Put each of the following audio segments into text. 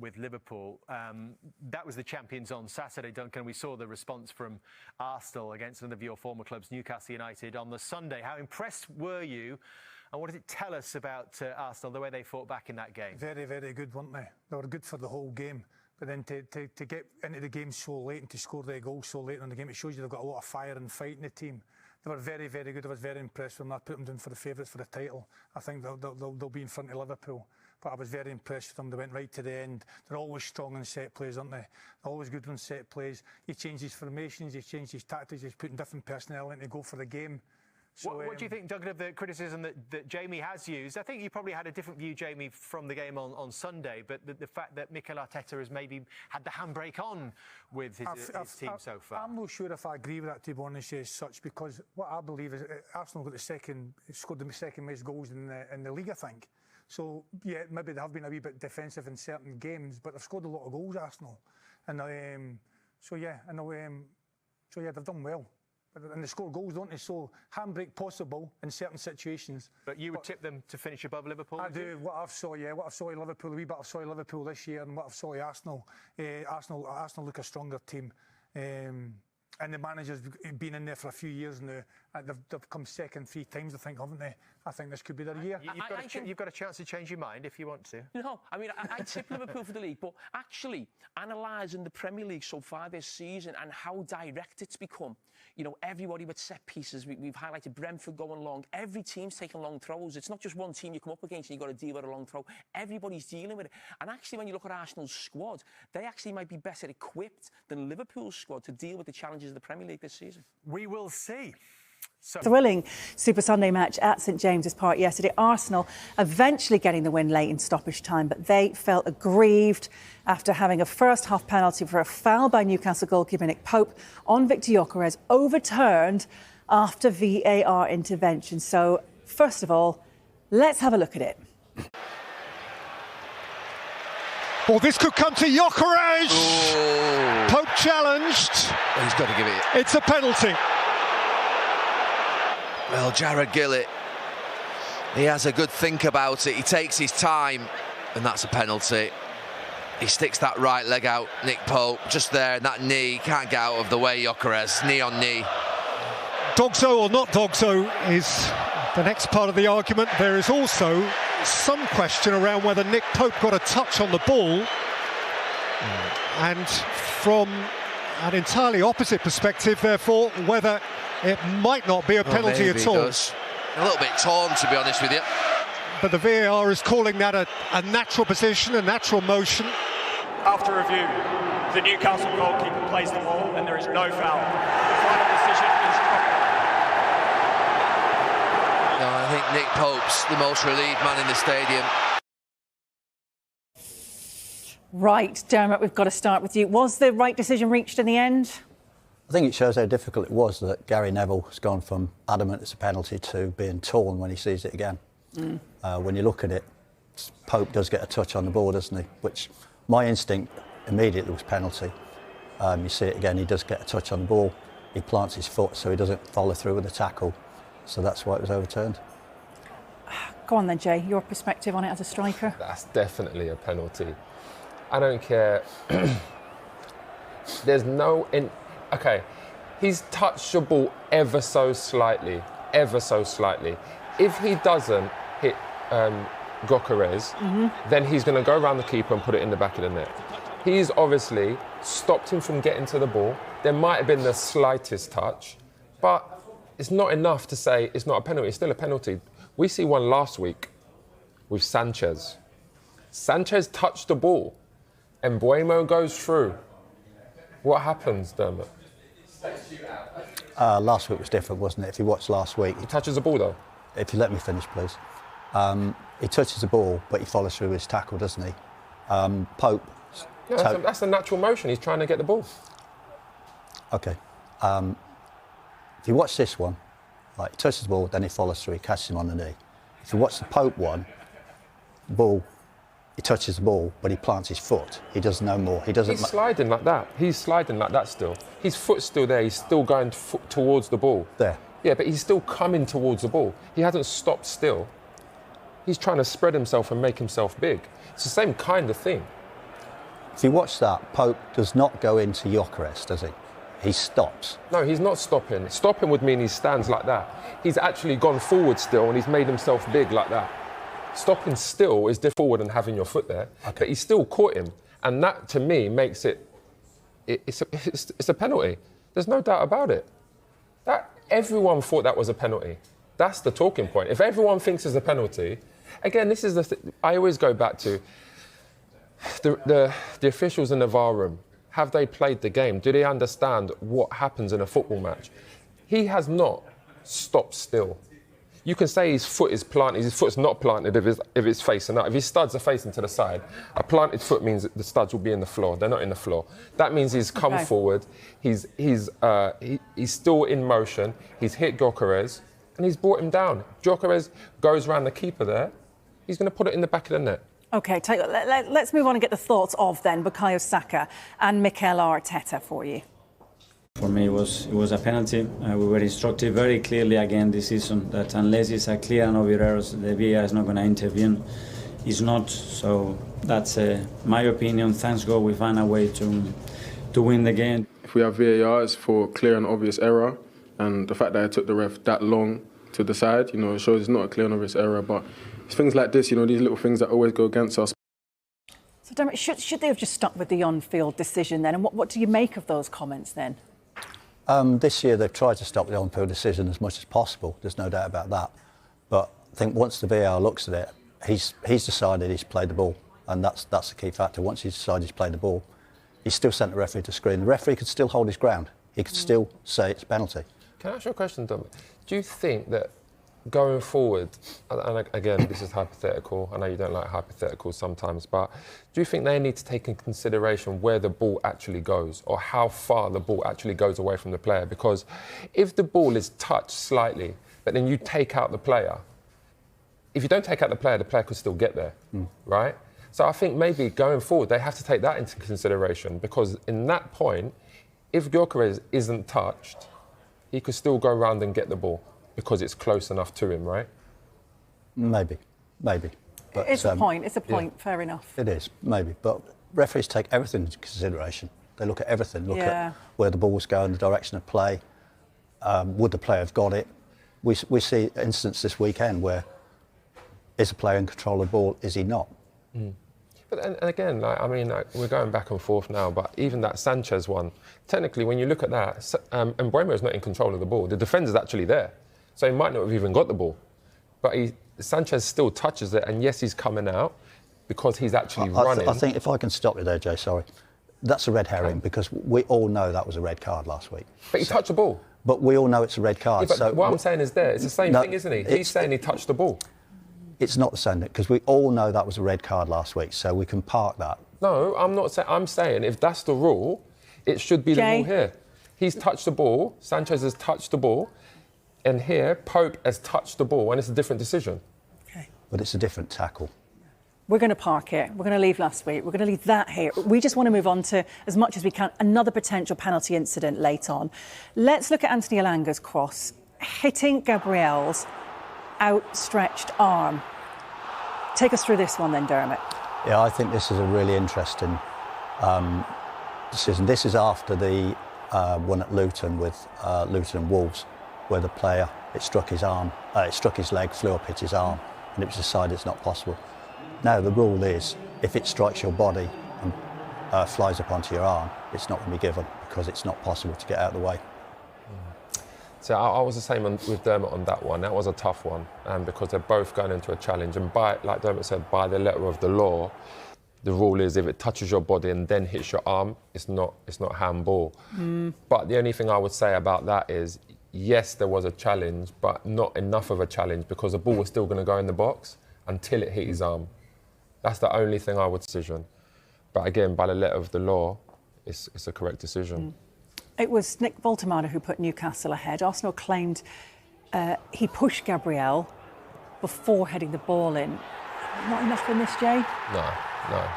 with Liverpool. That was the champions on Saturday, Duncan. We saw the response from Arsenal against one of your former clubs, Newcastle United, on the Sunday. How impressed were you? And what does it tell us about Arsenal, the way they fought back in that game? Very, very good, weren't they? They were good for the whole game. But then to get into the game so late and to score their goal so late in the game, it shows you they've got a lot of fire and fight in the team. They were very, very good. I was very impressed with them. I put them down for the favourites for the title. I think they'll be in front of Liverpool. But I was very impressed with them. They went right to the end. They're always strong in set plays, aren't they? They're always good on set plays. He changed his formations, he changed his tactics, he's putting different personnel in to go for the game. So, what do you think, Duncan, of the criticism that Jamie has used? I think you probably had a different view, Jamie, from the game on Sunday, but the fact that Mikel Arteta has maybe had the handbrake on with his team so far. I'm not sure if I agree with that, to be honest, as such, because what I believe is Arsenal scored the second most goals in the league, I think. So, yeah, maybe they have been a wee bit defensive in certain games, but they've scored a lot of goals, Arsenal. And they've done well. And they score goals, don't they? So handbrake possible in certain situations. But you would tip them to finish above Liverpool? I do. What I've saw in Liverpool, a wee bit I've saw in Liverpool this year, and what I've saw in Arsenal. Arsenal look a stronger team. And the manager's been in there for a few years now. They've come second 3 times, I think, haven't they? I think this could be their year. You've got a chance to change your mind if you want to. No, I mean, I tip Liverpool for the league, but actually analysing the Premier League so far this season and how direct it's become, you know, everybody with set pieces, we've highlighted Brentford going long. Every team's taking long throws. It's not just one team you come up against and you've got to deal with a long throw. Everybody's dealing with it. And actually, when you look at Arsenal's squad, they actually might be better equipped than Liverpool's squad to deal with the challenges of the Premier League this season. We will see. Thrilling Super Sunday match at St James's Park yesterday. Arsenal eventually getting the win late in stoppage time, but they felt aggrieved after having a first half penalty for a foul by Newcastle goalkeeper Nick Pope on Victor Gyökeres overturned after VAR intervention. So, first of all, let's have a look at it. Well, this could come to Gyökeres. Oh. Pope challenged. Well, he's got to give it. It's a penalty. Well, Jared Gillett, he has a good think about it. He takes his time, and that's a penalty. He sticks that right leg out, Nick Pope, just there, and that knee can't get out of the way, Gyökeres, knee on knee. Dogso or not Dogso is the next part of the argument. There is also some question around whether Nick Pope got a touch on the ball. And from an entirely opposite perspective, therefore, whether it might not be a penalty at all. A little bit torn, to be honest with you. But the VAR is calling that a natural position, a natural motion. After review, the Newcastle goalkeeper plays the ball and there is no foul. The final decision is proper. No, I think Nick Pope's the most relieved man in the stadium. Right, Dermot, we've got to start with you. Was the right decision reached in the end? I think it shows how difficult it was that Gary Neville has gone from adamant it's a penalty to being torn when he sees it again. When you look at it, Pope does get a touch on the ball, doesn't he? Which my instinct immediately was penalty. You see it again, he does get a touch on the ball. He plants his foot so he doesn't follow through with the tackle. So that's why it was overturned. Go on then, Jay, your perspective on it as a striker? That's definitely a penalty. I don't care. There's no... OK, he's touched the ball ever so slightly. If he doesn't hit Gyokeres, then he's going to go around the keeper and put it in the back of the net. He's obviously stopped him from getting to the ball. There might have been the slightest touch, but it's not enough to say it's not a penalty. It's still a penalty. We see one last week with Sanchez. Sanchez touched the ball and Buemo goes through. What happens, Dermot? Last week was different, wasn't it? If you watched last week... He touches the ball, though? If you let me finish, please. He touches the ball, but he follows through his tackle, doesn't he? Pope... Yeah, that's a natural motion. He's trying to get the ball. OK. If you watch this one, like, he touches the ball, then he follows through, he catches him on the knee. If you watch the Pope one, the ball... He touches the ball, but he plants his foot. He does no more. He doesn't. He's sliding like that. He's sliding like that still. His foot's still there. He's still going towards the ball. There. Yeah, but he's still coming towards the ball. He hasn't stopped still. He's trying to spread himself and make himself big. It's the same kind of thing. if you watch that, Pope does not go into Gyökeres, does he? He stops. No, he's not stopping. Stopping would mean he stands like that. He's actually gone forward still and he's made himself big like that. Stopping still is different forward than having your foot there, but he still caught him. And that, to me, makes it's a penalty. There's no doubt about it. Everyone thought that was a penalty. That's the talking point. If everyone thinks it's a penalty, again, this is I always go back to the officials in the VAR room. Have they played the game? Do they understand what happens in a football match? He has not stopped still. You can say his foot is planted, his foot's not planted if it's facing up. If his studs are facing to the side, a planted foot means that the studs will be in the floor. They're not in the floor. That means he's come forward, he's still in motion, he's hit Gyokeres, and he's brought him down. Gyokeres goes around the keeper there, he's going to put it in the back of the net. OK, let's move on and get the thoughts of then Bukayo Saka and Mikel Arteta for you. For me, it was a penalty. We were instructed very clearly again this season that unless it's a clear and obvious error, the VAR is not going to intervene. It's not. So that's my opinion. Thanks God we find a way to win the game. If we have VAR, it's for clear and obvious error, and the fact that it took the ref that long to decide, it shows it's not a clear and obvious error. But it's things like this, these little things that always go against us. So, Dermot, should they have just stuck with the on-field decision then? And what do you make of those comments then? This year they've tried to stop the on-field decision as much as possible. There's no doubt about that. But I think once the VAR looks at it, he's decided he's played the ball, and that's the key factor. Once he's decided he's played the ball, he's still sent the referee to screen. The referee could still hold his ground. He could still say it's a penalty. Can I ask you a question, Dom? Do you think that going forward, and again, this is hypothetical, I know you don't like hypotheticals sometimes, but do you think they need to take in consideration where the ball actually goes or how far the ball actually goes away from the player? Because if the ball is touched slightly, but then you take out the player, if you don't take out the player could still get there, right? So I think maybe going forward, they have to take that into consideration, because in that point, if Gyokeres isn't touched, he could still go around and get the ball, because it's close enough to him, right? Maybe. But, it's a point, yeah. Fair enough. It is, maybe. But referees take everything into consideration. They look at everything, look at where the ball's going, the direction of play, would the player have got it? We see instances this weekend where is a player in control of the ball, is he not? But and again, we're going back and forth now, but even that Sanchez one, technically, when you look at that, Mbeumo is not in control of the ball. The defender's actually there, so he might not have even got the ball. But Sanchez still touches it, and yes, he's coming out because he's actually running. I think if I can stop you there, Jay, sorry. That's a red herring, because we all know that was a red card last week. But he touched the ball. But we all know it's a red card. Yeah, but what I'm saying is it's the same thing, isn't he? He's saying he touched the ball. It's not the same, because we all know that was a red card last week, so we can park that. No, I'm not saying. I'm saying if that's the rule, it should be the rule here. He's touched the ball, Sanchez has touched the ball, and here Pope has touched the ball, and it's a different decision. Okay. But it's a different tackle. We're going to park it. We're going to leave last week. We're going to leave that here. We just want to move on to, as much as we can, another potential penalty incident late on. Let's look at Anthony Elanga's cross, hitting Gabriel's outstretched arm. Take us through this one then, Dermot. Yeah, I think this is a really interesting decision. This is after the one at Luton with Luton and Wolves, where the player, it struck his leg, flew up, hit his arm, and it was decided it's not possible. Now, the rule is, if it strikes your body and flies up onto your arm, it's not going to be given, because it's not possible to get out of the way. So I was the same with Dermot on that one. That was a tough one, because they're both going into a challenge. And like Dermot said, by the letter of the law, the rule is if it touches your body and then hits your arm, it's not handball. But the only thing I would say about that is, yes, there was a challenge, but not enough of a challenge, because the ball was still going to go in the box until it hit his arm. That's the only thing I would decision. But again, by the letter of the law, it's a correct decision. It was Nick Voltemada who put Newcastle ahead. Arsenal claimed he pushed Gabriel before heading the ball in. Not enough in this, Jay? No,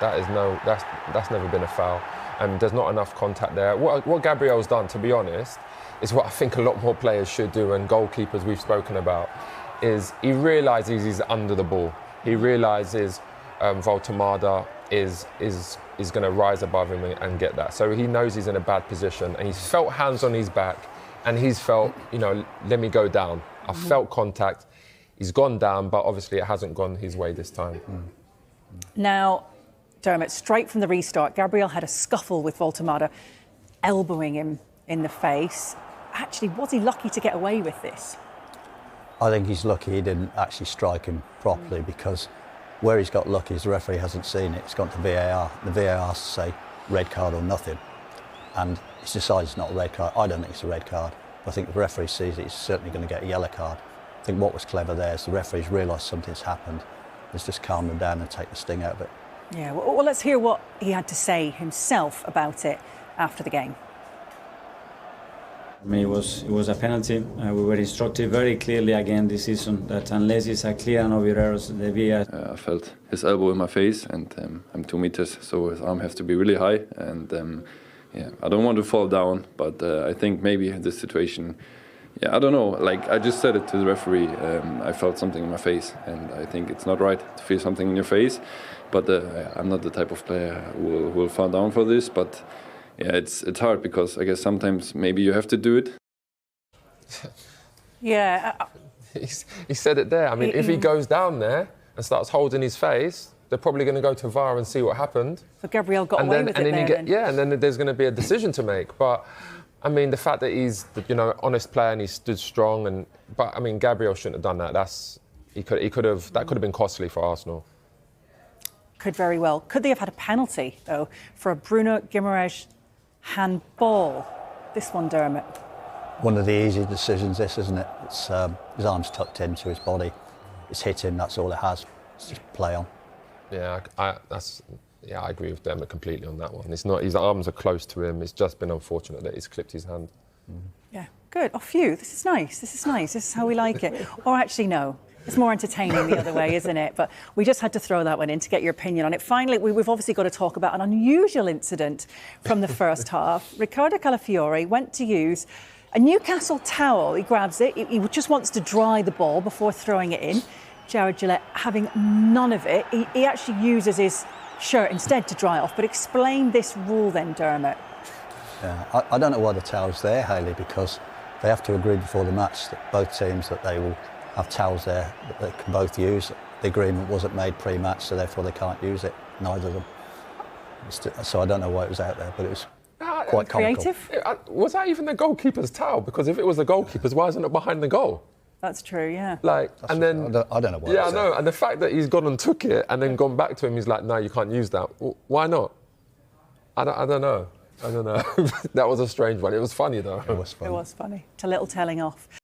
that's never been a foul. And there's not enough contact there. What Gabriel's done, to be honest, is what I think a lot more players should do, and goalkeepers we've spoken about, is he realises he's under the ball. He realises Voltemada is going to rise above him and get that. So he knows he's in a bad position, and he's felt hands on his back, and he's felt, you know, let me go down. I felt contact. He's gone down, but obviously it hasn't gone his way this time. Now, Dermot, straight from the restart, Gabriel had a scuffle with Voltemada, elbowing him in the face. Actually, was he lucky to get away with this? I think he's lucky he didn't actually strike him properly, because where he's got lucky is the referee hasn't seen it. It's gone to VAR. The VAR say red card or nothing, and he's decided it's not a red card. I don't think it's a red card. I think if the referee sees it, he's certainly going to get a yellow card. I think what was clever there is the referees realised something's happened. Let's just calm them down and take the sting out of it. Yeah, well, let's hear what he had to say himself about it after the game. For me, it was a penalty. We were instructed very clearly again this season that unless it's a clear and obvious error, the VAR. I felt his elbow in my face, and I'm 2 meters, so his arm has to be really high. And yeah, I don't want to fall down, but I think maybe in this situation, yeah, I don't know. Like I just said it to the referee. I felt something in my face, and I think it's not right to feel something in your face. But I'm not the type of player who will fall down for this. But yeah, it's hard, because I guess sometimes maybe you have to do it. Yeah. He said it there. I mean, if he goes down there and starts holding his face, they're probably going to go to VAR and see what happened. So Gabriel got away with it there. Yeah, and then there's going to be a decision to make. But I mean, the fact that he's, you know, honest player and he stood strong, but I mean, Gabriel shouldn't have done that. That could have been costly for Arsenal. Could very well. Could they have had a penalty though for a Bruno Gyökeres handball? This one, Dermot. One of the easy decisions, this, isn't it? It's his arm's tucked into his body. It's hit him. That's all it has. It's just play on. Yeah, I agree with Dermot completely on that one. It's not, his arms are close to him. It's just been unfortunate that he's clipped his hand. Yeah, good. Oh, phew. This is nice. This is nice. This is how we like it. Or actually, no. It's more entertaining the other way, isn't it? But we just had to throw that one in to get your opinion on it. Finally, we've obviously got to talk about an unusual incident from the first half. Riccardo Calafiori went to use a Newcastle towel. He grabs it. He just wants to dry the ball before throwing it in. Jared Gillett having none of it. He actually uses his shirt instead to dry off. But explain this rule then, Dermot. Yeah, I don't know why the towel's there, Hayley, because they have to agree before the match that both teams that they will have towels there that they can both use. The agreement wasn't made pre-match, so therefore they can't use it, neither of them. So I don't know why it was out there, but it was quite creative. Was that even the goalkeeper's towel? Because if it was the goalkeeper's, why isn't it behind the goal? That's true, yeah. I don't know why. Yeah, I know. And the fact that he's gone and took it and then gone back to him, he's like, no, you can't use that. Why not? I don't know. That was a strange one. It was funny though. It was funny. It was funny. It's a little telling off.